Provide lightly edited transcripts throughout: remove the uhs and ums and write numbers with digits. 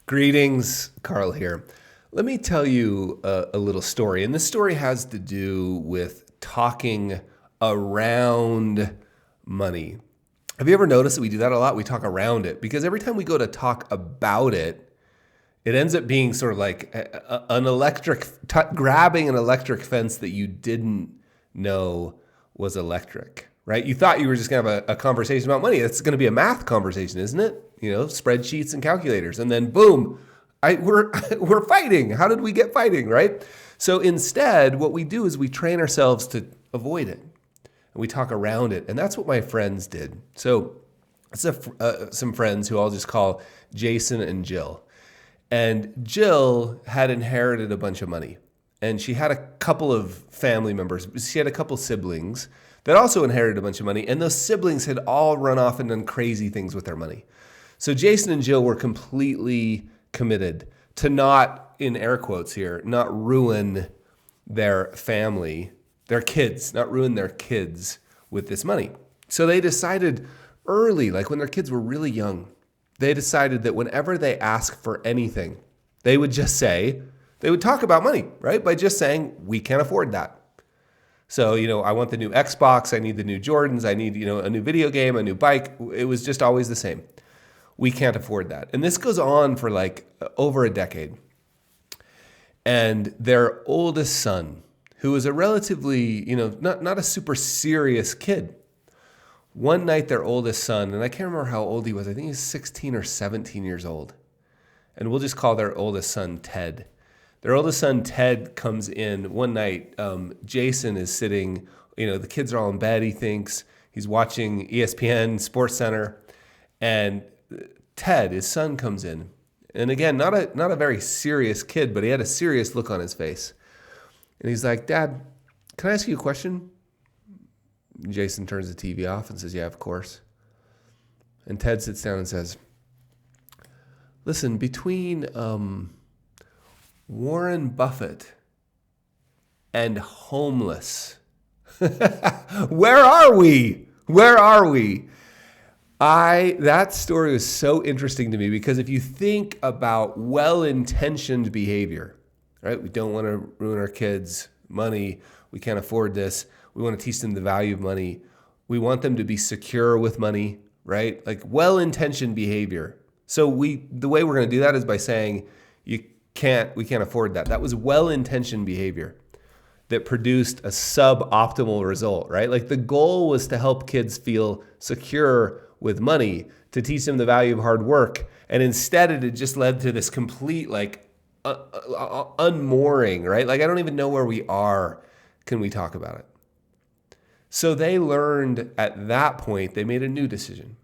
Greetings, Carl here. Let me tell you a little story. And this story has to do with talking around money. Have you ever noticed that we do that a lot? We talk around it because every time we go to talk about it, it ends up being sort of like grabbing an electric fence that you didn't know was electric, right? You thought you were just going to have a conversation about money. It's going to be a math conversation, isn't it? You know, spreadsheets and calculators. And then boom, we're fighting. How did we get fighting, right? So instead, what we do is we train ourselves to avoid it. And we talk around it. And that's what my friends did. So it's some friends who I'll just call Jason and Jill. And Jill had inherited a bunch of money. And she had a couple of family members. She had a couple siblings that also inherited a bunch of money. And those siblings had all run off and done crazy things with their money. So Jason and Jill were completely committed to not, in air quotes here, not ruin their family, their kids, not ruin their kids with this money. So they decided early, like when their kids were really young, they decided that whenever they ask for anything, they would just say, they would talk about money, right? By just saying, we can't afford that. So, I want the new Xbox, I need the new Jordans, I need, a new video game, a new bike. It was just always the same. We can't afford that. And this goes on for like over a decade. And their oldest son, who was a relatively, not a super serious kid. One night, their oldest son, and I can't remember how old he was. I think he's 16 or 17 years old. And we'll just call their oldest son Ted. Their oldest son, Ted, comes in one night. Jason is sitting, the kids are all in bed, he thinks. He's watching ESPN, Sports Center. And Ted, his son, comes in. And again, not a very serious kid, but he had a serious look on his face. And he's like, Dad, can I ask you a question? Jason turns the TV off and says, yeah, of course. And Ted sits down and says, listen, between Warren Buffett and homeless, where are we? Where are we? That story was so interesting to me because if you think about well-intentioned behavior, right? We don't want to ruin our kids' money. We can't afford this. We want to teach them the value of money. We want them to be secure with money, right? Like well-intentioned behavior. So the way we're going to do that is by saying we can't afford that. That was well-intentioned behavior that produced a suboptimal result, right? Like the goal was to help kids feel secure with money, to teach them the value of hard work. And instead it had just led to this complete unmooring, right? Like I don't even know where we are. Can we talk about it? So they learned at that point, they made a new decision,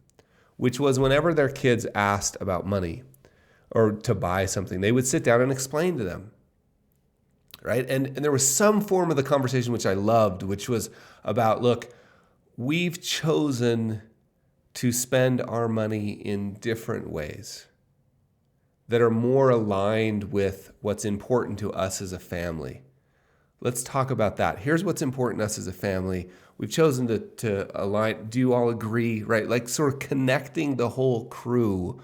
which was whenever their kids asked about money or to buy something, they would sit down and explain to them, right? And there was some form of the conversation which I loved, which was about, look, we've chosen to spend our money in different ways that are more aligned with what's important to us as a family. Let's talk about that. Here's what's important to us as a family. We've chosen to align. Do you all agree, right? Like sort of connecting the whole crew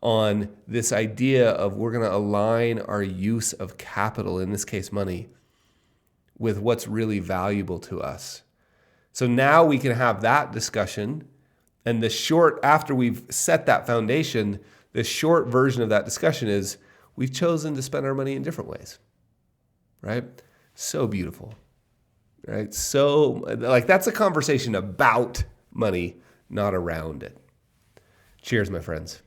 on this idea of we're going to align our use of capital, in this case money, with what's really valuable to us. So now we can have that discussion. And after we've set that foundation, the short version of that discussion is we've chosen to spend our money in different ways, right? So beautiful, right? So like that's a conversation about money, not around it. Cheers, my friends.